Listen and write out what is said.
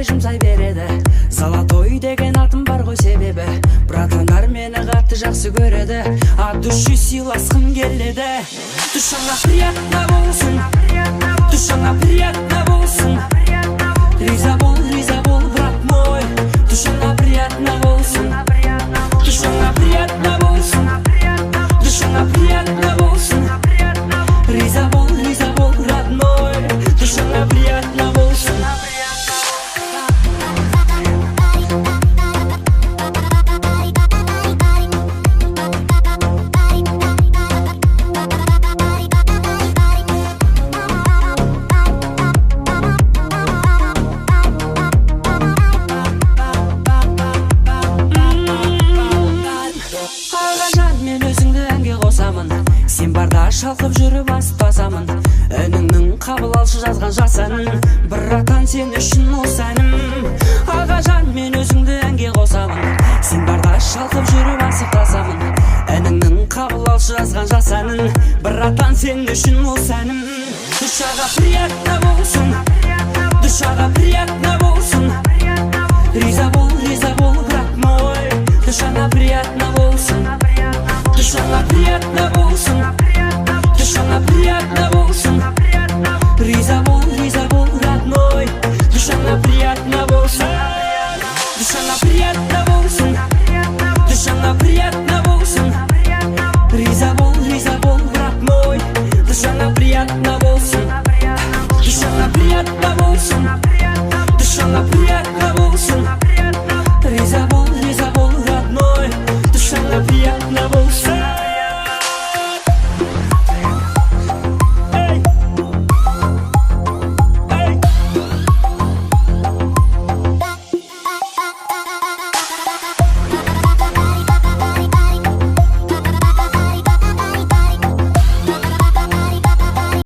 сенге жұмсай береді. Золотой деген атым бар ғой себебі, братандар мені қатты жақсы көреді. От души сыйласқым келеді. Душаңа приятно болсын, душаңа приятно болсын. Риза бол, брат мой, душаңа приятно болсын. Душаңа приятно болсын, душаңа приятно болсын. Риза бол, родной, душаңа приятно болсын. Сен барда шалқып жүріп аспасамын, үніңнің қабыл алшы жазған жас әнін. Братан, сен үшін осы әнім. Ағажан, мен өзіңді әнге қосамын. Сен барда шалқып жүріп асықтасамын, үніңнің қабыл алшы жазған жас әнін. Братан, сен үшін осы әнім. Душаға приятно болсын.